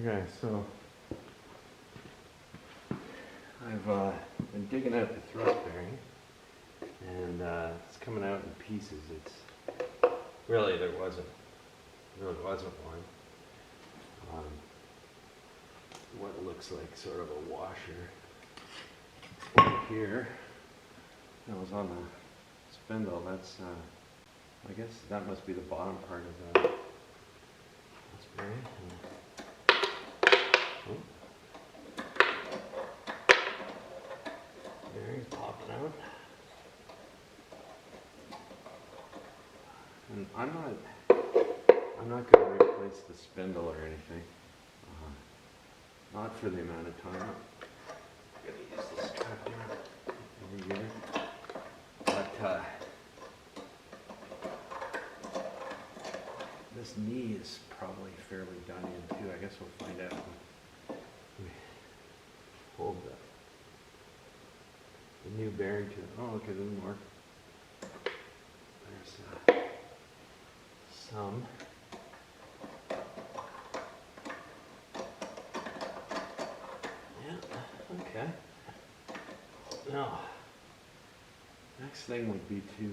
Okay, so I've been digging out the thrust bearing, and it's coming out in pieces. It's really there wasn't one. What looks like sort of a washer over here that was on the spindle. That's I guess that must be the bottom part of the thrust bearing. Oh. Bearing's popping out. And I'm not going to replace the spindle or anything. Not for the amount of time. I'm going to use this tractor over here. But this knee is probably fairly done in too. I guess we'll find out when we hold the new bearing to it. Oh, okay, there's more. There's some. Yeah, okay. Now, next thing would be to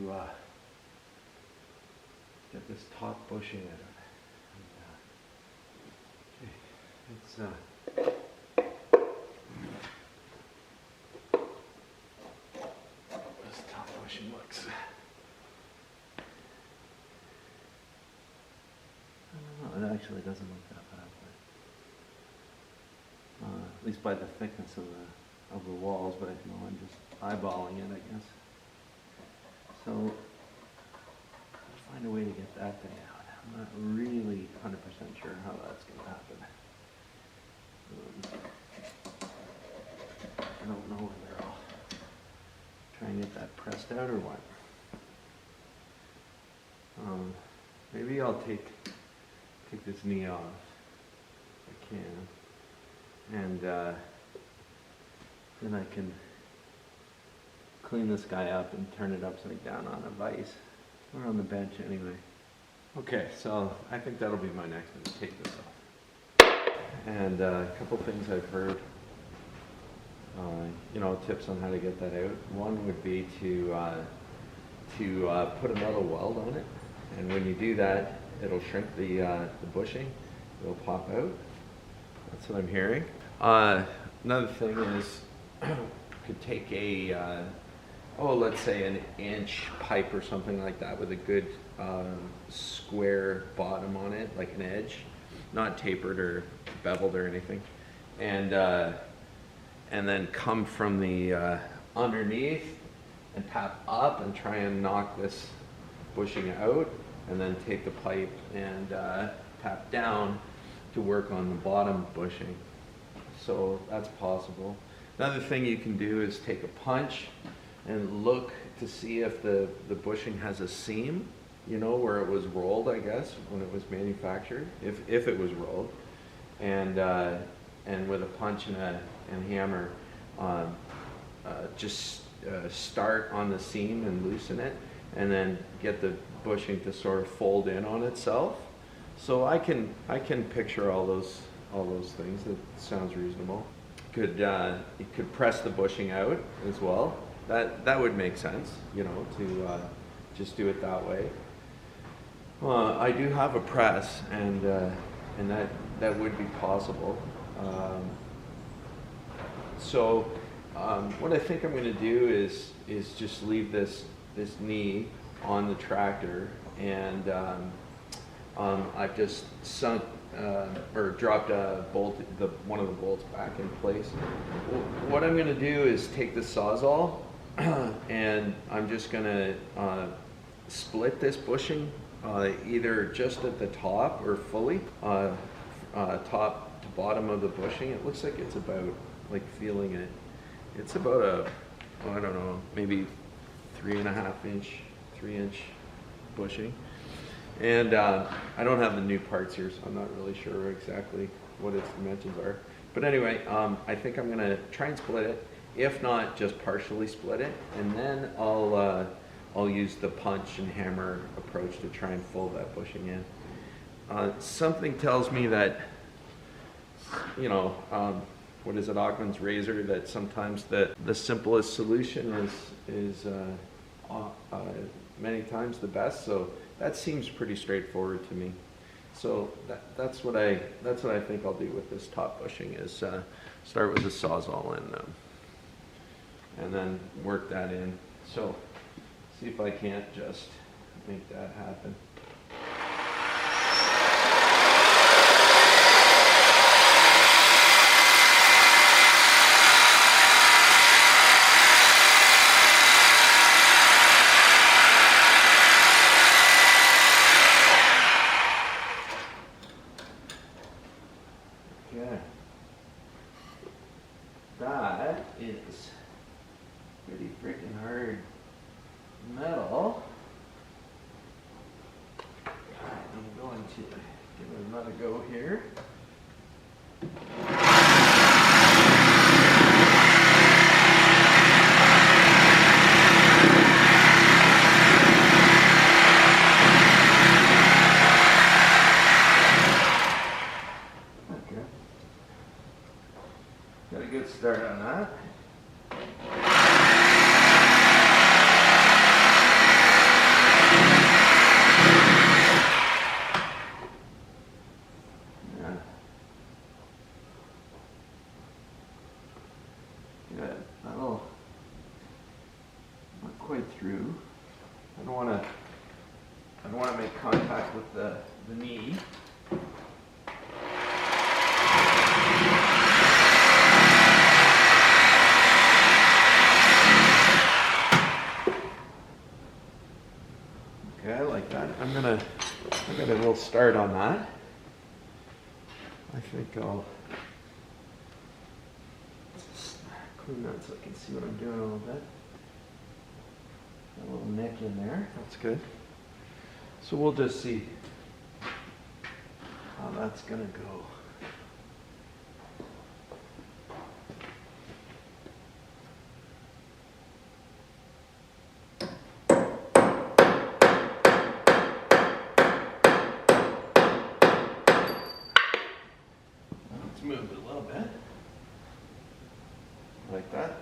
get this top bushing out of it. It's this top bushing looks. It actually doesn't look that bad, but, at least by the thickness of the walls. But you know, I'm just eyeballing it, I guess. So I'll find a way to get that thing out. I'm not really 100% sure how that's going to happen. I don't know whether I'll try and get that pressed out or what. Maybe I'll take this knee off if I can, and then I can clean this guy up and turn it upside down on a vise or on the bench anyway. Okay, so I think that'll be my next one, to take this off. And a couple things I've heard, you know, tips on how to get that out. One would be to put a metal weld on it, and when you do that, it'll shrink the bushing. It'll pop out. That's what I'm hearing. Another thing is, you could take a, let's say an inch pipe or something like that with a good square bottom on it, like an edge, not tapered or beveled or anything, and then come from the underneath and tap up and try and knock this bushing out, and then take the pipe and tap down to work on the bottom bushing. So that's possible. Another thing you can do is take a punch and look to see if the bushing has a seam, you know, where it was rolled, I guess, when it was manufactured, if it was rolled. And with a punch and hammer, just start on the seam and loosen it, and then get the bushing to sort of fold in on itself. So I can picture all those things. That sounds reasonable. You could press the bushing out as well. That would make sense, you know, to just do it that way. I do have a press, and that would be possible. So what I think I'm going to do is just leave this knee on the tractor, and I've just sunk or dropped a bolt, one of the bolts back in place. What I'm going to do is take the Sawzall and I'm just going to split this bushing either just at the top or fully, top to bottom of the bushing. It looks like it's about, like feeling it, it's about I don't know, maybe 3-inch bushing. And I don't have the new parts here, so I'm not really sure exactly what its dimensions are. But anyway, I think I'm going to try and split it. If not, just partially split it, and then I'll use the punch and hammer approach to try and fold that bushing in. Something tells me that you know, what is it, Occam's razor, that sometimes the simplest solution is many times the best. So that seems pretty straightforward to me. So that's what I think I'll do with this top bushing is start with the Sawzall and then work that in. So see if I can't just make that happen. Okay. That is pretty freaking hard metal. I'm going to give it another go here. Okay. Got a good start on that. Good. That'll not quite through. I don't want to make contact with the knee. Okay, I like that. I got a little start on that. I think I'll clean that so I can see what I'm doing a little bit. Got a little nick in there. That's good. So we'll just see how that's gonna go. Let's move it a little bit. Like that.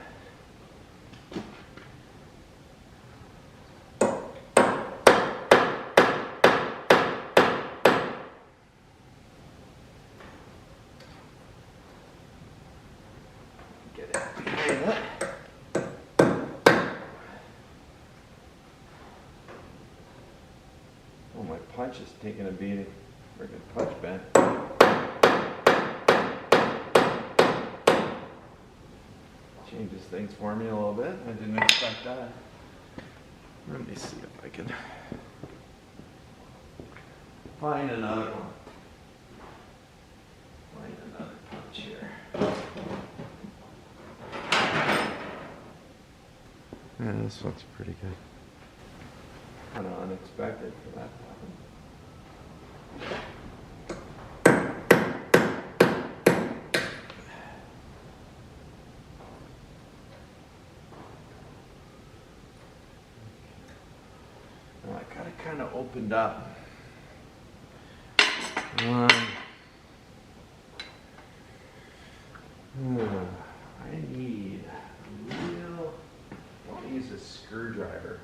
Get it behind that. Oh, my punch is taking a beating. Freaking punch bent. Changes things for me a little bit. I didn't expect that. Let me see if I can find another one. Find another punch here. Yeah, this one's pretty good. Kind of unexpected for that to happen. I got it kind of opened up. I need a real, I want to use a screwdriver.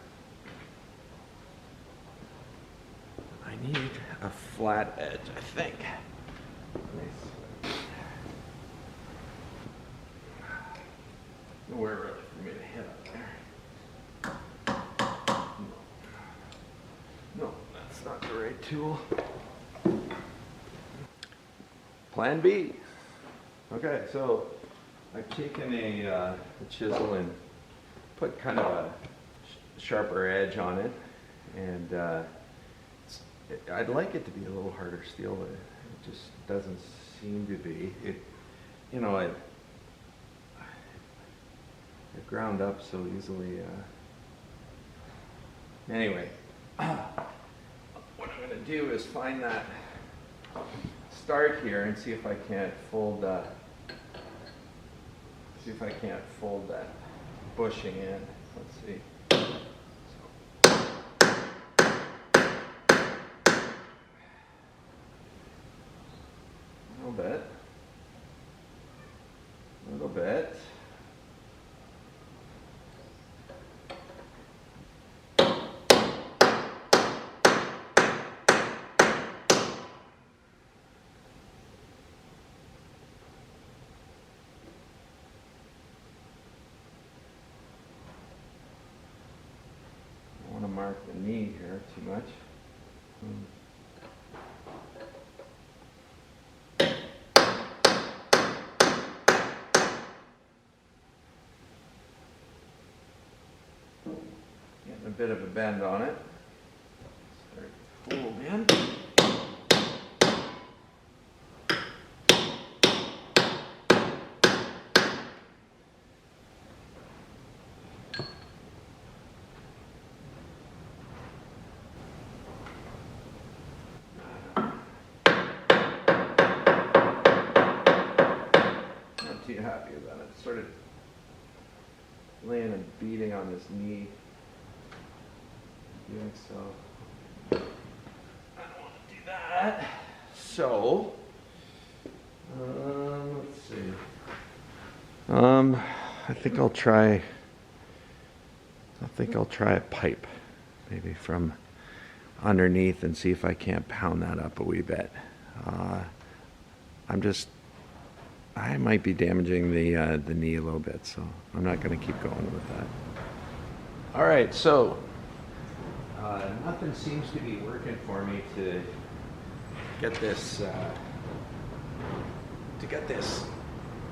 I need a flat edge, I think. Nowhere really for me to hit up there. No, that's not the right tool. Plan B. Okay, so I've taken a chisel and put kind of a sharper edge on it, and I'd like it to be a little harder steel, but it just doesn't seem to be. It ground up so easily. Anyway, what I'm going to do is find that start here and see if I can't fold that bushing in. Let's see. A little bit. little bit. I want to mark the knee here too much. Getting a bit of a bend on it. Start to fold in. Not too happy about it. Sort of laying and beating on this knee. Doing so. I don't want to do that. So, let's see. I think I'll try a pipe, maybe from underneath, and see if I can't pound that up a wee bit. I might be damaging the knee a little bit, so I'm not going to keep going with that. All right, so nothing seems to be working for me to get this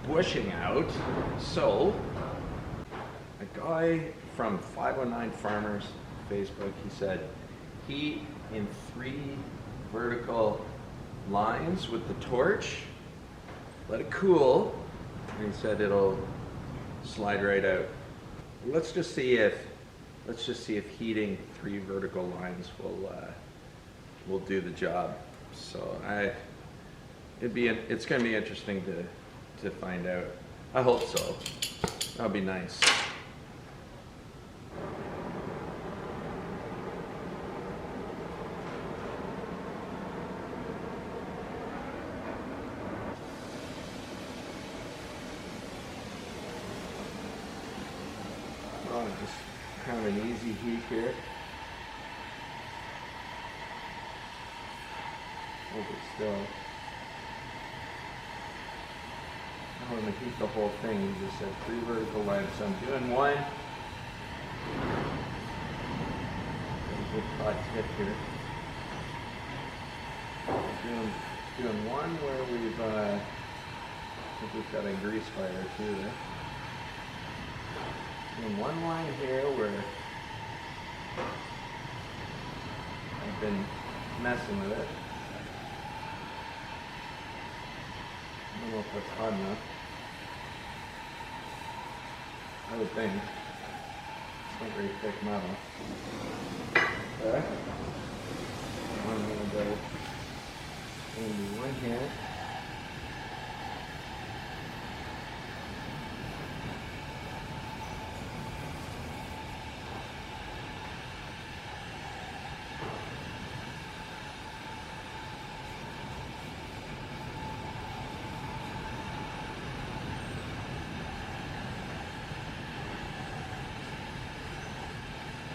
bushing out. So a guy from 509 Farmers Facebook, he said heat in 3 vertical lines with the torch, let it cool, and he said it'll slide right out. Let's just see if heating 3 vertical lines will do the job. So it's going to be interesting to find out. I hope so. That'll be nice. Oh, just kind of an easy heat here. Hold it still. I don't want to heat the whole thing. You just said 3 vertical lines. So I'm doing one. Got a good hot tip here. Doing one where I think we've got a grease fire too there. Doing one line here where I've been messing with it. I don't know if that's hot enough. I would think. It's not very thick metal. Okay. I'm going to go into one here.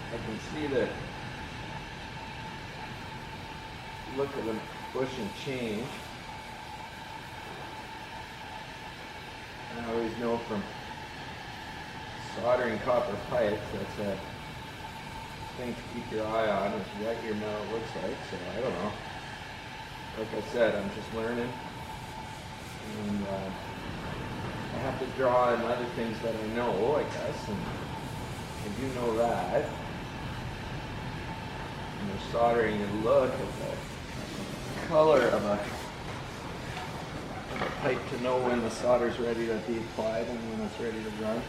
I can see the look of the bushing change. And I always know from soldering copper pipes, that's a thing to keep your eye on, is what your metal looks like. So I don't know. Like I said, I'm just learning. And I have to draw on other things that I know, I guess. And I do know that. And they're soldering and look at the color of a pipe to know when the solder's ready to be applied and when it's ready to run.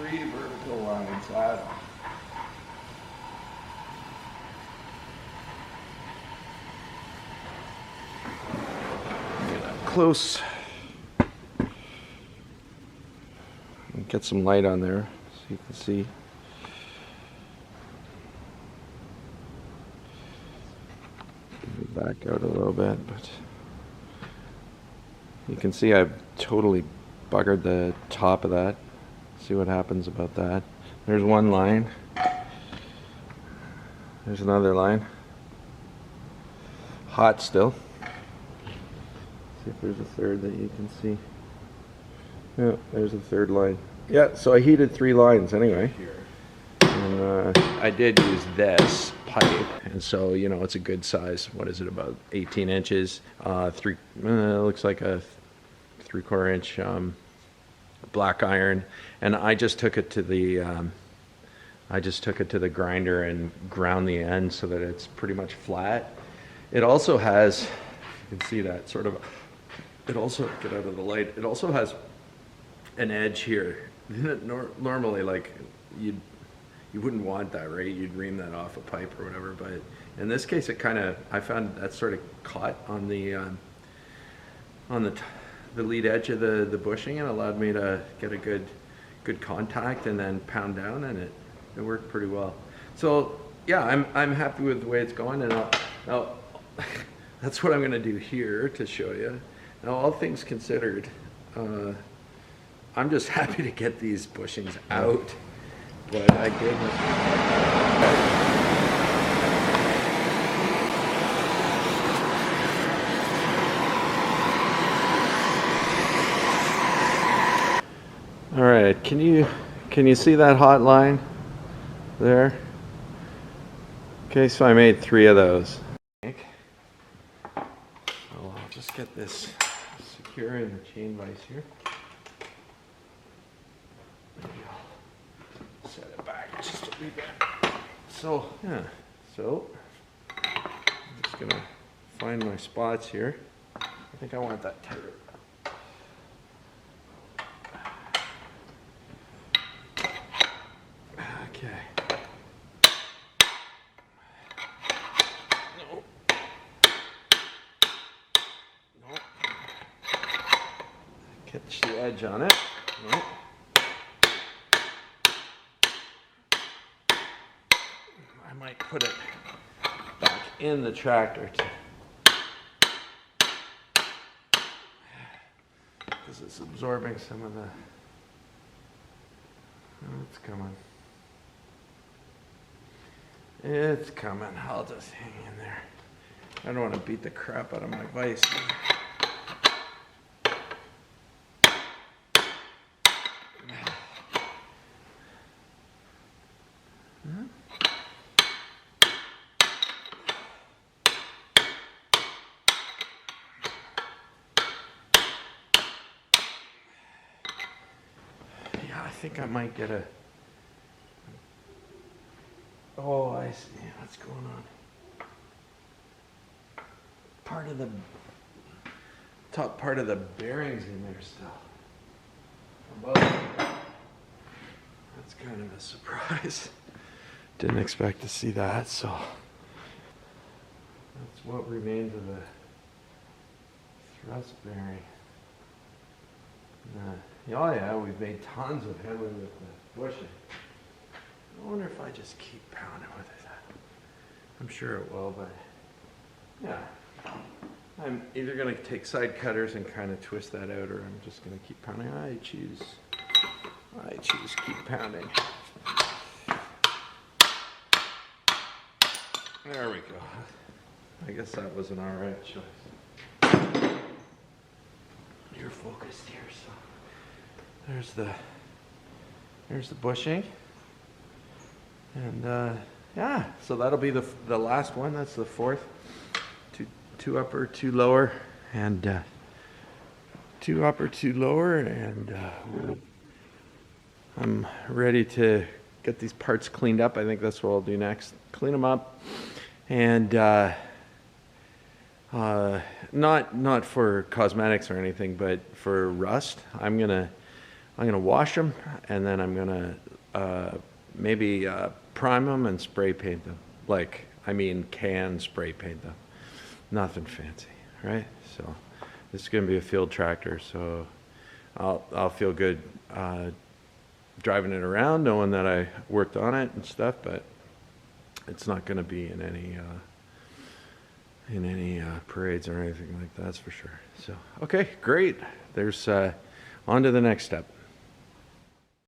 3 vertical lines at them. Get up close. Get some light on there so you can see. Back out a little bit, but you can see I've totally buggered the top of that. See what happens about that. There's one line. There's another line. Hot still. See if there's a third that you can see. Yeah, there's a third line. Yeah, so I heated 3 lines anyway. And I did use this pipe, and so you know it's a good size. What is it, about 18 inches? Looks like a 3/4 inch black iron, and I just took it to the grinder and ground the end so that it's pretty much flat. It also has, you can see that sort of. It also, get out of the light. It also has an edge here. Normally, like you wouldn't want that, right? You'd ream that off a pipe or whatever, but in this case it kind of, I found that sort of caught on the lead edge of the bushing and allowed me to get a good contact and then pound down, and it worked pretty well. So yeah, I'm happy with the way it's going, and I'll that's what I'm going to do here to show you. Now, all things considered, I'm just happy to get these bushings out. But I goodness. All right, can you see that hot line there? Okay, so I made 3 of those. I'll just get this secure in the chain vise here. Set it back just a wee bit. So, yeah, so I'm just gonna find my spots here. I think I want that tighter. Okay. No. No. Catch the edge on it. No. I might put it back in the tractor because it's absorbing some of the. Oh, it's coming. It's coming. I'll just hang in there. I don't want to beat the crap out of my vise. I think I might get a. Oh, I see what's going on. Part of the top part of the bearings in there still. Above. That's kind of a surprise. Didn't expect to see that, so that's what remains of the thrust bearing. Oh yeah, we've made tons of headway with the bushing. I wonder if I just keep pounding with it. I'm sure it will, but yeah. I'm either going to take side cutters and kind of twist that out, or I'm just going to keep pounding. I choose keep pounding. There we go. I guess that was an alright choice. You're focused here, so there's the bushing, and yeah, so that'll be the last one. That's the 4th. Two upper, 2 lower, and 2 upper, 2 lower, and I'm ready to get these parts cleaned up. I think that's what I'll do next. Clean them up, and not for cosmetics or anything, but for rust. I'm gonna I'm gonna wash them, and then I'm gonna maybe prime them and spray paint them. Like, I mean, can spray paint them. Nothing fancy, right? So this is gonna be a field tractor, so I'll feel good driving it around, knowing that I worked on it and stuff, but it's not gonna be in any parades or anything like that, that's for sure. So, okay, great. There's on to the next step.